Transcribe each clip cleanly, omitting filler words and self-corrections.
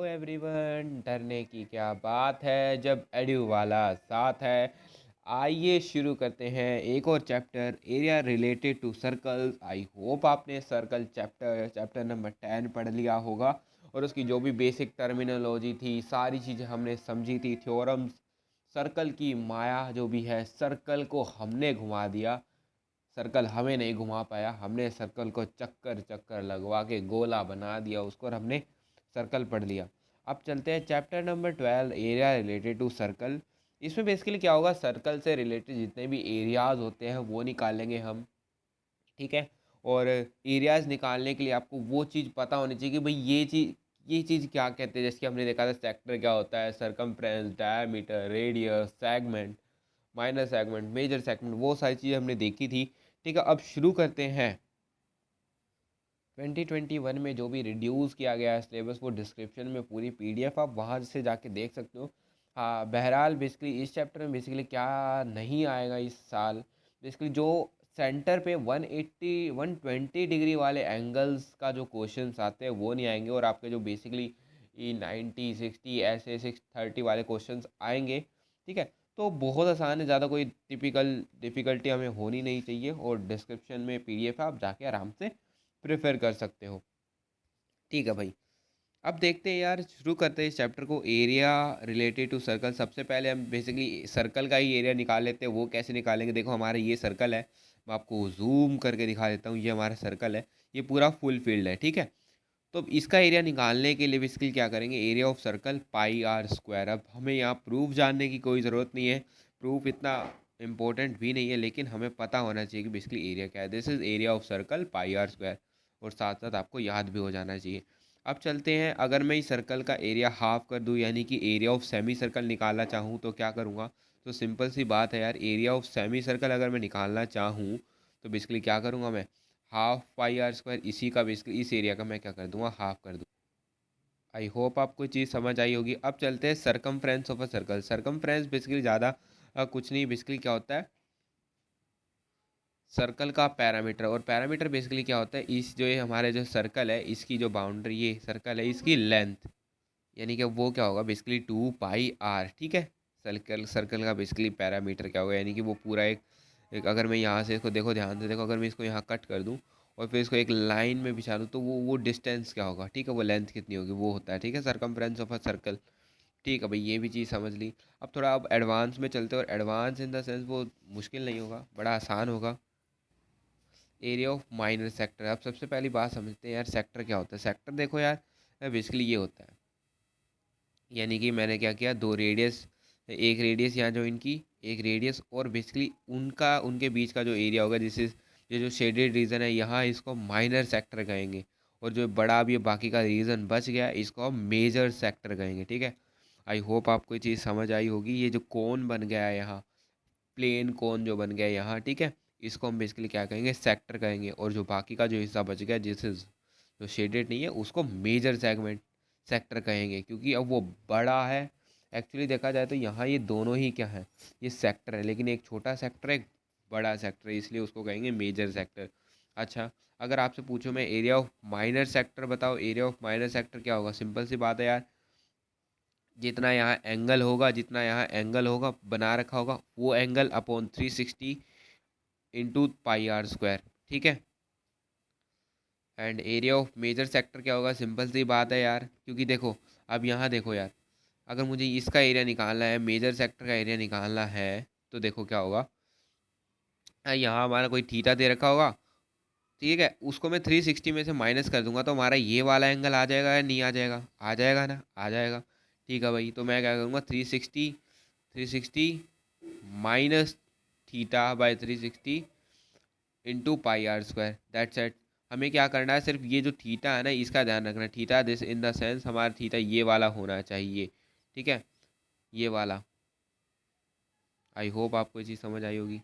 Everyone, डरने की क्या बात है जब एड्यू वाला साथ है। आइए शुरू करते हैं एक और chapter area related to circles. I hope आपने सर्कल चैप्टर नंबर 10 पढ़ लिया होगा और उसकी जो भी बेसिक टर्मिनोलॉजी थी, सारी चीज़ें हमने समझी थी, थ्योरम्स, सर्कल की माया जो भी है, सर्कल को हमने घुमा दिया। सर्कल हमें नहीं घुमा पाया, हमने सर्कल को चक्कर चक्कर लगवा के गोला बना दिया उसको और हमने सर्कल पढ़ लिया। अब चलते हैं chapter number 12 area related to circle. इसमें बेसिकली क्या होगा, सर्कल से रिलेटेड जितने भी एरियाज़ होते हैं वो निकालेंगे हम, ठीक है। और एरियाज़ निकालने के लिए आपको वो चीज़ पता होनी चाहिए कि भाई ये चीज़ क्या कहते हैं। जैसे कि हमने देखा था सेक्टर क्या होता है, circumference, diameter, radius, segment, minor segment, major segment, वो सारी चीज़ें हमने देखी थी। ठीक है, अब शुरू करते हैं। 2021 में जो भी रिड्यूस किया गया है सिलेबस, वो डिस्क्रिप्शन में पूरी पीडीएफ आप वहाँ से जाके देख सकते हो। हाँ, बहरहाल बेसिकली इस चैप्टर में बेसिकली क्या नहीं आएगा इस साल, बेसिकली जो सेंटर पे 180 120 डिग्री वाले एंगल्स का जो क्वेश्चंस आते हैं वो नहीं आएंगे, और आपके जो बेसिकली 90 60 ऐसे 630 वाले क्वेश्चंस आएंगे। ठीक है, तो बहुत आसान है, ज़्यादा कोई टिपिकल डिफ़िकल्टी हमें होनी नहीं चाहिए, और डिस्क्रिप्शन में पीडीएफ है, आप जाके आराम से प्रेफर कर सकते हो। ठीक है भाई, अब देखते हैं यार, शुरू करते हैं इस चैप्टर को। Area related to circle. सबसे पहले हम बेसिकली सर्कल का ही एरिया निकाल लेते हैं। वो कैसे निकालेंगे, देखो हमारा ये सर्कल है, मैं आपको जूम करके दिखा देता हूँ। ये हमारा सर्कल है, ये पूरा फुल फील्ड है, ठीक है। तो अब इसका एरिया निकालने के लिए बेसिकली क्या करेंगे, area of circle pi r square. अब हमें यहाँ प्रूफ जानने की कोई ज़रूरत नहीं है, प्रूफ इतना इम्पोर्टेंट भी नहीं है, लेकिन हमें पता होना चाहिए कि बेसिकली एरिया क्या है। This is area of circle pi r square, और साथ साथ आपको याद भी हो जाना चाहिए। अब चलते हैं, अगर मैं इस सर्कल का एरिया हाफ कर दूं, यानी कि एरिया ऑफ सेमी सर्कल निकालना चाहूँ, तो क्या करूँगा। तो सिंपल सी बात है यार, एरिया ऑफ सेमी सर्कल अगर मैं निकालना चाहूँ तो बेसिकली क्या करूँगा मैं, हाफ पाई आर स्क्वायर, इसी का बेसिकली इस एरिया का मैं क्या कर दूंगा, हाफ कर दूँ। आई होप आपको चीज़ समझ आई होगी। अब चलते हैं circumference of a circle. Circumference basically ज़्यादा कुछ नहीं, बेसिकली क्या होता है, सर्कल का पैरामीटर। और पैरामीटर बेसिकली क्या होता है, इस जो ये हमारे जो सर्कल है, इसकी जो बाउंड्री, ये सर्कल है, इसकी लेंथ, यानी कि वो क्या होगा बेसिकली 2 पाई आर। ठीक है, सर्कल सर्कल का बेसिकली पैरामीटर क्या होगा, यानी कि वो पूरा एक अगर मैं यहाँ से इसको देखो, ध्यान से देखो, अगर मैं इसको यहाँ कट कर दूँ और फिर इसको एक लाइन में बिछा दूँ, तो वो डिस्टेंस क्या होगा, ठीक है, वो लेंथ कितनी होगी, वो होता है, ठीक है, सरकमफ्रेंस ऑफ अ सर्कल। ठीक है भाई, ये भी चीज़ समझ ली। अब थोड़ा अब एडवांस में चलते हैं, और एडवांस इन द सेंस वो मुश्किल नहीं होगा, बड़ा आसान होगा। Area of minor sector. अब सबसे पहली बात समझते हैं यार, सेक्टर क्या होता है। सेक्टर देखो यार, बेसिकली ये होता है, यानी कि मैंने क्या किया, दो रेडियस, एक रेडियस यहाँ ज्वाइन की, एक रेडियस, और बेसिकली उनका उनके बीच का जो एरिया होगा, जिस ये जो शेडेड रीजन है यहाँ, इसको माइनर सेक्टर कहेंगे। और जो बड़ा अब ये बाकी का रीजन बच गया, इसको हम मेजर सेक्टर कहेंगे, ठीक है। आई होप आपको ये चीज़ समझ आई होगी। ये जो कोन बन गया है यहाँ, प्लेन कोन जो बन गया है यहाँ, ठीक है, इसको हम बेसिकली क्या कहेंगे, सेक्टर कहेंगे। और जो बाकी का जो हिस्सा बच गया, जिस जो शेडेड नहीं है, उसको मेजर सेगमेंट सेक्टर कहेंगे, क्योंकि अब वो बड़ा है। एक्चुअली देखा जाए तो यहाँ ये दोनों ही क्या है, ये सेक्टर है, लेकिन एक छोटा सेक्टर है, एक बड़ा सेक्टर है, इसलिए उसको कहेंगे मेजर सेक्टर। अच्छा, अगर आपसे पूछो मैं, एरिया ऑफ माइनर सेक्टर बताओ, एरिया ऑफ माइनर सेक्टर क्या होगा, सिंपल सी बात है यार, जितना यहाँ एंगल होगा बना रखा होगा, वो angle upon 360 into pi r square, ठीक है। And area of major sector क्या होगा, सिंपल सी बात है यार, क्योंकि देखो, अब यहाँ देखो यार, अगर मुझे इसका एरिया निकालना है, मेजर सेक्टर का एरिया निकालना है, तो देखो क्या होगा, यहाँ हमारा कोई थीटा दे रखा होगा, ठीक है, उसको मैं 360 में से माइनस कर दूंगा, तो हमारा ये वाला एंगल आ जाएगा या नहीं आ जाएगा, आ जाएगा ना, आ जाएगा। ठीक है भाई, तो मैं क्या करूँगा, 360 minus theta by 360 into pi r square, that's it. हमें क्या करना है, सिर्फ ये जो थीटा है ना, इसका ध्यान रखना है। Theta this in the sense, हमारा थीटा ये वाला होना चाहिए, ठीक है, ये वाला। आई होप आपको ये चीज़ समझ आई होगी।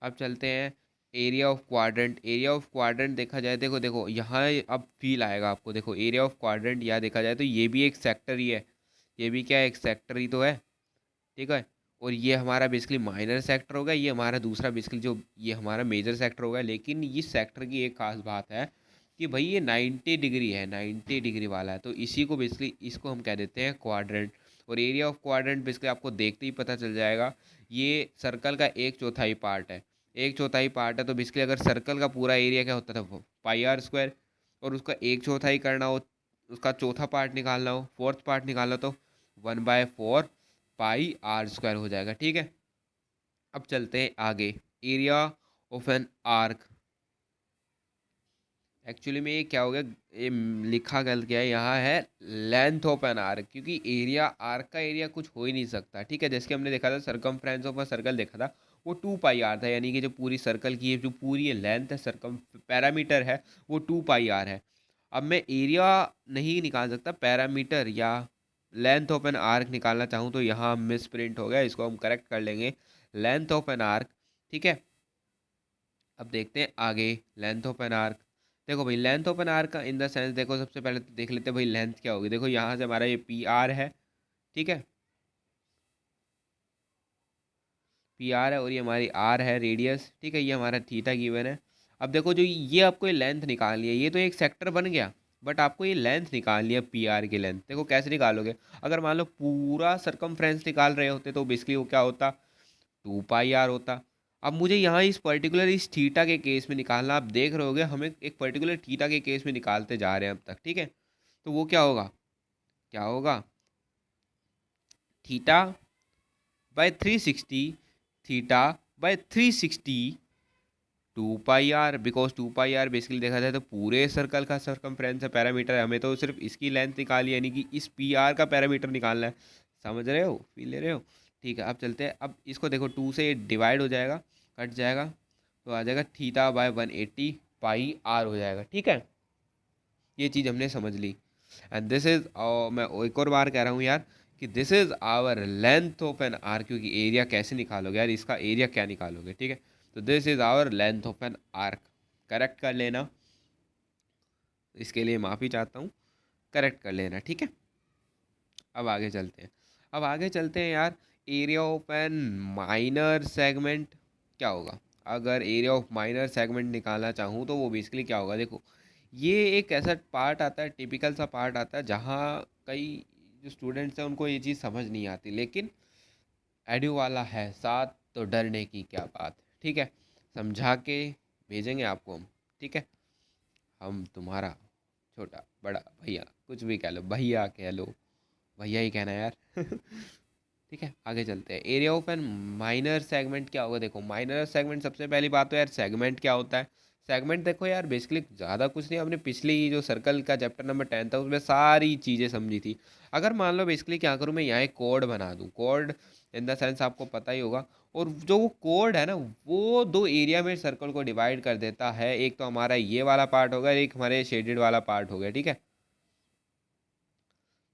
अब चलते हैं area of quadrant. Area of quadrant देखा जाए, देखो देखो यहाँ अब फील आएगा आपको। देखो एरिया ऑफ क्वाड्रेंट यहाँ देखा जाए तो ये भी एक सेक्टर ही है, ये भी क्या है, एक सेक्टर ही तो है, ठीक है। और ये हमारा बेसिकली माइनर सेक्टर होगा, ये हमारा दूसरा बेसिकली जो ये हमारा मेजर सेक्टर होगा। लेकिन इस सेक्टर की एक खास बात है कि भाई ये 90 डिग्री है, 90 डिग्री वाला है, तो इसी को बेसिकली इसको हम कह देते हैं क्वाड्रेंट। और एरिया ऑफ क्वाड्रेंट बेसिकली आपको देखते ही पता चल जाएगा, ये सर्कल का एक चौथाई पार्ट है। एक चौथाई पार्ट है तो बेसिकली अगर सर्कल का पूरा एरिया क्या होता था, वो पाई आर स्क्वायर, और उसका एक चौथाई करना हो, उसका चौथा पार्ट निकालना हो, फोर्थ पार्ट निकालना, तो 1/4 पाई आर स्क्वायर हो जाएगा। ठीक है, अब चलते हैं आगे। Area of an arc, actually में ये क्या हो गया, ये लिखा गलत गया है, यहाँ है लेंथ ऑफ एन आर्क, क्योंकि एरिया, आर्क का एरिया कुछ हो ही नहीं सकता। ठीक है, जैसे कि हमने देखा था सरकमफ्रेंस ऑफ अ सर्कल देखा था, वो 2 पाई आर था, यानी कि जो पूरी सर्कल की जो पूरी ये लेंथ है, सरकम पैरामीटर है, वो 2 पाई आर है। अब मैं एरिया नहीं निकाल सकता, पैरामीटर या लेंथ ऑफ एन आर्क निकालना चाहूँ तो यहाँ मिस प्रिंट हो गया, इसको हम करेक्ट कर लेंगे, लेंथ ऑफ एन आर्क। ठीक है, अब देखते हैं आगे, लेंथ ऑफ एन आर्क। देखो भाई, लेंथ ऑफ एन आर्क का इन द सेंस, देखो सबसे पहले तो देख लेते हैं भाई लेंथ क्या होगी। देखो यहाँ से हमारा ये पी आर है, ठीक है, पी आर है, और ये हमारी आर है रेडियस। ठीक है, ये हमारा थीटा गिवन है। अब देखो जो ये आपको ये लेंथ निकालनी है, ये तो एक सेक्टर बन गया, बट आपको ये लेंथ निकालनी है, पी आर की लेंथ। देखो कैसे निकालोगे, अगर मान लो पूरा सरकमफ्रेंस निकाल रहे होते तो बेसिकली वो क्या होता, 2 पाई आर होता। अब मुझे यहाँ इस पर्टिकुलर इस थीटा के केस में निकालना, आप देख रहे होगे हमें एक पर्टिकुलर थीटा के केस में निकालते जा रहे हैं अब तक। ठीक है, तो वो क्या होगा, क्या होगा, theta by 360, theta by 360 2 pi r, because 2 pi r basically देखा जाए तो पूरे सर्कल का सरकमफ्रेंस है, पैरामीटर है, हमें तो सिर्फ इसकी लेंथ निकाली, यानी कि इस पी आर का पैरामीटर निकालना है। समझ रहे हो, फील ले रहे हो। ठीक है, अब चलते हैं, अब इसको देखो 2 से डिवाइड हो जाएगा, कट जाएगा, तो आ जाएगा थीटा बाय 180 पाई आर हो जाएगा। ठीक है, ये चीज़ हमने समझ ली। एंड दिस इज, मैं एक और बार कह रहा हूँ यार, कि this is our length of an arc, क्योंकि एरिया कैसे निकालोगे यार, इसका एरिया क्या निकालोगे। ठीक है, तो this is our length of an arc, correct कर लेना, इसके लिए माफ़ी चाहता हूँ, करेक्ट कर लेना। ठीक है, अब आगे चलते हैं, अब आगे चलते हैं यार। Area of an minor segment क्या होगा, अगर एरिया ऑफ माइनर सेगमेंट निकालना चाहूँ तो वो बेसिकली क्या होगा। देखो ये एक ऐसा पार्ट आता है, टिपिकल सा पार्ट आता है, जहाँ कई जो स्टूडेंट्स हैं उनको ये चीज़ समझ नहीं आती, लेकिन एडू वाला है साथ तो डरने की क्या बात। ठीक है, समझा के भेजेंगे आपको हम। ठीक है, हम तुम्हारा छोटा बड़ा भैया, कुछ भी कह लो, भैया कह लो, भैया ही कहना है यार। ठीक है, आगे चलते हैं। Area of an minor segment क्या होगा। देखो माइनर सेगमेंट, सबसे पहली बात तो यार सेगमेंट क्या होता है। सेगमेंट देखो यार बेसिकली ज़्यादा कुछ नहीं, हमने पिछली जो सर्कल का चैप्टर नंबर 10 था उसमें सारी चीज़ें समझी थी। अगर मान लो बेसिकली क्या करूँ, मैं यहाँ एक कोड बना दूँ, कोड इन द सेंस आपको पता ही होगा, और जो वो कोड है ना, वो दो एरिया में सर्कल को डिवाइड कर देता है। एक तो हमारा ये वाला पार्ट होगा, एक हमारे शेडेड वाला पार्ट हो गया। ठीक है,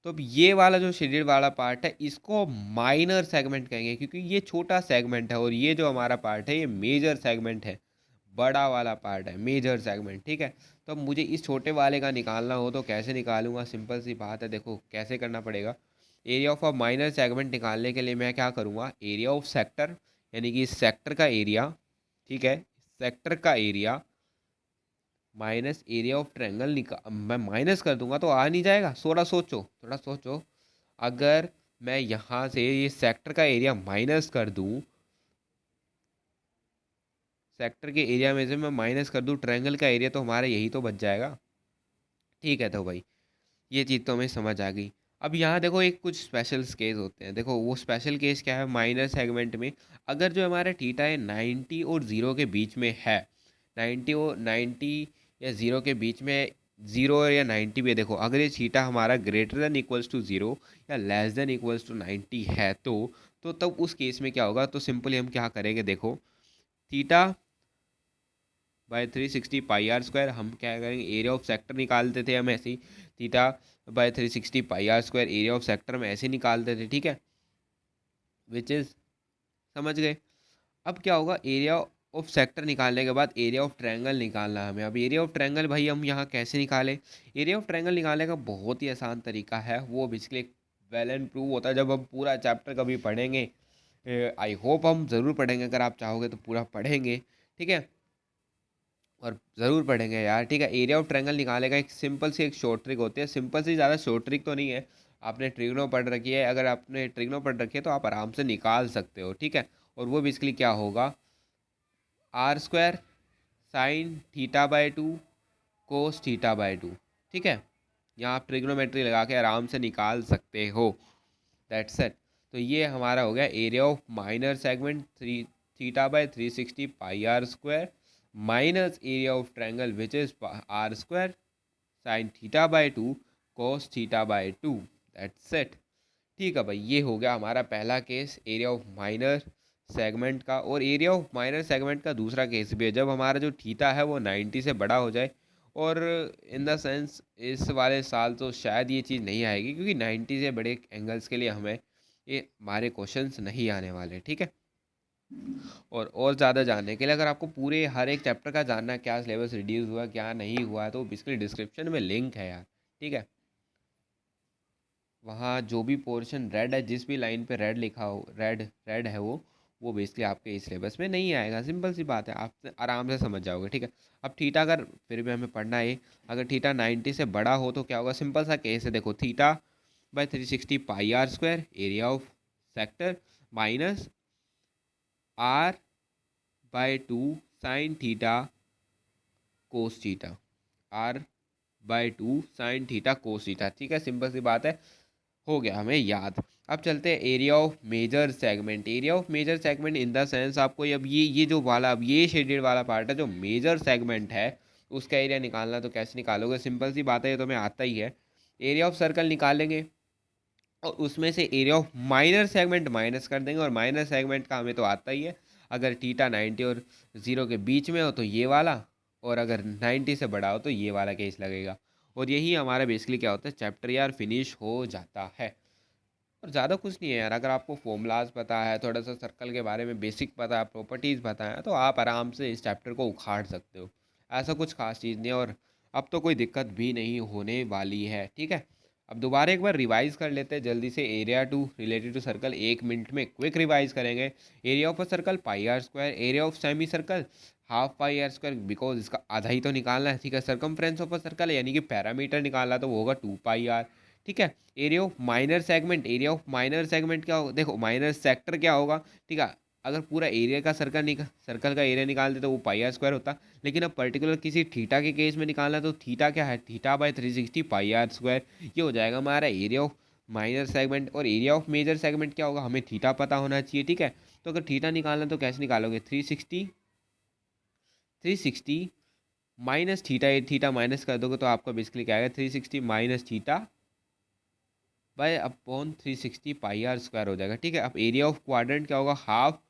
तो अब ये वाला जो शेडेड वाला पार्ट है, इसको माइनर सेगमेंट कहेंगे, क्योंकि ये छोटा सेगमेंट है, और ये जो हमारा पार्ट है ये मेजर सेगमेंट है, बड़ा वाला पार्ट है, मेजर सेगमेंट। ठीक है, तो अब मुझे इस छोटे वाले का निकालना हो तो कैसे निकालूंगा, सिंपल सी बात है, देखो कैसे करना पड़ेगा। Area of a minor segment निकालने के लिए मैं क्या करूँगा, एरिया ऑफ सेक्टर, यानी कि इस सेक्टर का एरिया, ठीक है, सेक्टर का area minus area of triangle मैं माइनस कर दूंगा तो आ नहीं जाएगा। थोड़ा सोचो, थोड़ा सोचो, अगर मैं यहाँ से ये सेक्टर का एरिया माइनस कर दूँ, सेक्टर के एरिया में से मैं माइनस कर दूँ ट्रायंगल का एरिया, तो हमारा यही तो बच जाएगा। ठीक है, तो भाई ये चीज़ तो हमें समझ आ गई। अब यहाँ देखो एक कुछ स्पेशल केस होते हैं। देखो वो स्पेशल केस क्या है, माइनर सेगमेंट में अगर जो हमारा थीटा है 90 और 0 के बीच में है, 90 या 0 के बीच में, 0 या 90 भी है। देखो अगर ये थीटा हमारा ग्रेटर देन इक्वल्स टू 0 या लेस देन इक्वल्स टू 90 है, तो तब उस केस में क्या होगा, तो सिंपली हम क्या करेंगे, देखो theta by 360 pi r square, हम क्या करेंगे, एरिया ऑफ सेक्टर निकालते थे हम ऐसे ही, theta by 360 pi r square area of sector में ऐसे निकालते थे। ठीक है, विच इज़, समझ गए। अब क्या होगा, एरिया ऑफ सेक्टर निकालने के बाद एरिया ऑफ ट्रायंगल निकालना है हमें। अब एरिया ऑफ ट्रायंगल भाई हम यहाँ कैसे निकालें, एरिया ऑफ ट्रायंगल निकालने का बहुत ही आसान तरीका है, वो बेसिकली वेल एंड प्रूव होता है जब हम पूरा चैप्टर कभी पढ़ेंगे। आई होप हम ज़रूर पढ़ेंगे, अगर आप चाहोगे तो पूरा पढ़ेंगे। ठीक है, और ज़रूर पढ़ेंगे यार, ठीक है। एरिया ऑफ ट्रायंगल निकालेगा, एक सिंपल सी एक शॉर्ट ट्रिक होती है, सिंपल सी, ज़्यादा शॉर्ट ट्रिक तो नहीं है। आपने ट्रिग्नो पढ़ रखी है, अगर आपने ट्रिग्नो पढ़ रखी है तो आप आराम से निकाल सकते हो, ठीक है। और वो बेसिकली क्या होगा, r square sine theta by two cos theta by two, ठीक है। यहाँ आप ट्रिग्नोमेट्री लगा के आराम से निकाल सकते हो, दैट्स इट। तो ये हमारा हो गया area of minor segment three theta by 360 pi r square minus area of triangle which is r square sine theta by two cos theta by two, that's it. ठीक है भाई, ये हो गया हमारा पहला case area of minor segment का। और एरिया ऑफ माइनर सेगमेंट का दूसरा केस भी है, जब हमारा जो थीटा है वो 90 से बड़ा हो जाए। और इन द सेंस इस वाले साल तो शायद ये चीज़ नहीं आएगी, क्योंकि 90 से बड़े एंगल्स के लिए हमें ये हमारे क्वेश्चंस नहीं आने वाले, ठीक है। और ज़्यादा जानने के लिए, अगर आपको पूरे हर एक चैप्टर का जानना है, क्या सिलेबस रिड्यूस हुआ क्या नहीं हुआ, तो बेसिकली डिस्क्रिप्शन में लिंक है यार, ठीक है। वहाँ जो भी पोर्शन रेड है, जिस भी लाइन पे रेड लिखा हो, रेड रेड है वो बेसिकली आपके इस सिलेबस में नहीं आएगा, सिंपल सी बात है, आप आराम से समझ जाओगे, ठीक है। अब थीटा, अगर फिर भी हमें पढ़ना है, अगर थीटा 90 से बड़ा हो तो क्या होगा, सिंपल सा केस है, देखो theta by 360 pi r square area of sector minus r by two sine theta cos theta, r by two sine theta cos theta, ठीक है। सिंपल सी बात है, हो गया हमें याद। अब चलते हैं area of major segment. Area of major segment in the sense, आपको अब ये जो वाला, अब ये शेडेड वाला पार्ट है जो मेजर सेगमेंट है, उसका एरिया निकालना। तो कैसे निकालोगे, सिंपल सी बात है, ये तो हमें आता ही है। एरिया ऑफ सर्कल निकालेंगे और उसमें से area of minor segment minus कर देंगे, और माइनर सेगमेंट का हमें तो आता ही है, अगर थीटा 90 और 0 के बीच में हो तो ये वाला, और अगर 90 से बड़ा हो तो ये वाला केस लगेगा। और यही हमारा बेसिकली क्या होता है, चैप्टर यार फिनिश हो जाता है। और ज़्यादा कुछ नहीं है यार, अगर आपको फॉर्मूलाज पता है, थोड़ा सा सर्कल के बारे में बेसिक पता है, प्रॉपर्टीज़ पता है, तो आप आराम से इस चैप्टर को उखाड़ सकते हो। ऐसा कुछ खास चीज़ नहीं है, और अब तो कोई दिक्कत भी नहीं होने वाली है, ठीक है। अब दोबारा एक बार रिवाइज कर लेते हैं जल्दी से, area to related to circle 1 minute में क्विक रिवाइज करेंगे। Area of a circle pi r square, area of semi circle half pi r square, because इसका आधा ही तो निकालना है, ठीक है। सर्कमफ्रेंस ऑफ अ सर्कल यानी कि पैरामीटर निकालना, तो वो होगा 2 पाई आर, ठीक है। Area of minor segment, area of minor segment क्या होगा, देखो माइनर सेक्टर क्या होगा, ठीक है। अगर पूरा एरिया का सर्कल का एरिया निकालते तो वो पाई आर स्क्वायर होता, लेकिन अब पर्टिकुलर किसी थीटा के केस में निकालना, तो थीटा क्या है, theta by 360 pi r square, ये हो जाएगा हमारा एरिया ऑफ माइनर सेगमेंट। और एरिया ऑफ मेजर सेगमेंट क्या होगा, हमें थीटा पता होना चाहिए, ठीक है। तो अगर थीटा निकालना तो कैसे निकालोगे, 360 माइनस थीटा, थीटा माइनस कर दोगे तो आपका बेसिकली क्या आएगा, 360 minus theta by upon 360 pi r square हो जाएगा, ठीक है। अब एरिया ऑफ क्वाड्रेंट क्या होगा, हाफ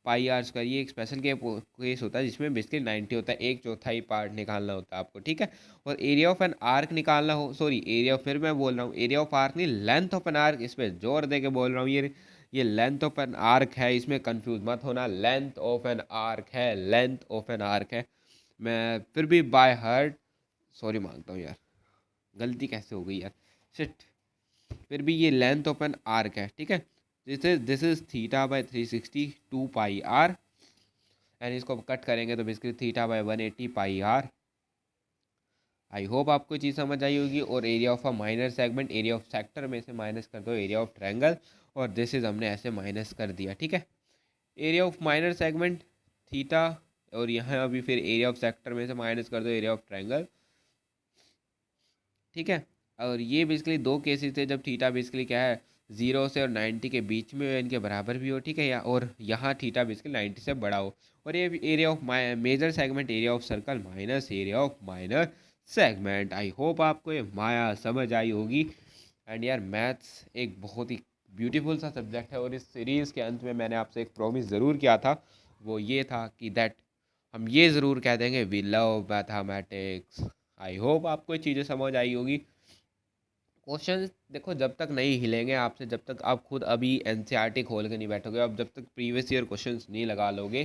पाई आर स्क्वायर, ये एक स्पेशल केस होता है जिसमें बेसिकली 90 होता है, एक चौथाई पार्ट निकालना होता है आपको, ठीक है। और एरिया ऑफ एन आर्क निकालना हो, सॉरी एरिया, फिर मैं बोल रहा हूँ एरिया ऑफ आर्क नहीं, लेंथ ऑफ एन आर्क, इस पर जोर दे के बोल रहा हूँ, ये लेंथ ऑफ एन आर्क है, इसमें कंफ्यूज मत होना, लेंथ ऑफ एन आर्क है, लेंथ ऑफ एन आर्क है। मैं फिर भी बाय हार्ट सॉरी मांगता हूँ यार, गलती कैसे हो गई यार, शिट। फिर भी ये लेंथ ऑफ एन आर्क है, ठीक है। This is theta by 360 2 pi r, and इसको कट करेंगे तो basically theta by 180 pi r. I hope आपको चीज़ समझ आई होगी। और area of a minor segment, area of sector में से माइनस कर दो एरिया ऑफ ट्रायंगल, और दिस इज हमने ऐसे माइनस कर दिया, ठीक है। Area of minor segment theta, और यहाँ अभी फिर एरिया ऑफ सेक्टर में से माइनस कर दो एरिया ऑफ ट्रायंगल, ठीक है। और ये बेसिकली दो केसेस थे जब थीटा बेसिकली क्या है, 0 से और 90 के बीच में इनके बराबर भी हो, ठीक है, या और यहाँ थीटा बेसिकली 90 से बड़ा हो। और ये area of major segment area of circle minus area of minor segment. I hope आपको ये माया समझ आई होगी। एंड यार मैथ्स एक बहुत ही ब्यूटीफुल सा सब्जेक्ट है, और इस सीरीज़ के अंत में मैंने आपसे एक प्रॉमिस ज़रूर किया था, वो ये था कि दैट हम ये ज़रूर कह देंगे, we love mathematics. I hope आपको ये चीज़ें समझ आई होगी। क्वेश्चन देखो, जब तक नहीं हिलेंगे आपसे, जब तक आप खुद अभी एनसीईआरटी खोल के नहीं बैठोगे, अब जब तक प्रीवियस ईयर क्वेश्चंस नहीं लगा लोगे,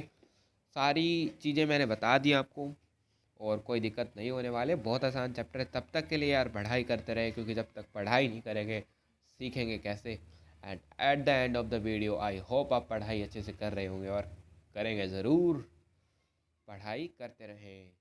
सारी चीज़ें मैंने बता दी आपको, और कोई दिक्कत नहीं होने वाले, बहुत आसान चैप्टर है। तब तक के लिए यार पढ़ाई करते रहे, क्योंकि जब तक पढ़ाई नहीं करेंगे सीखेंगे कैसे। And at the end of the video I hope आप पढ़ाई अच्छे से कर रहे होंगे, और करेंगे ज़रूर। पढ़ाई करते रहें।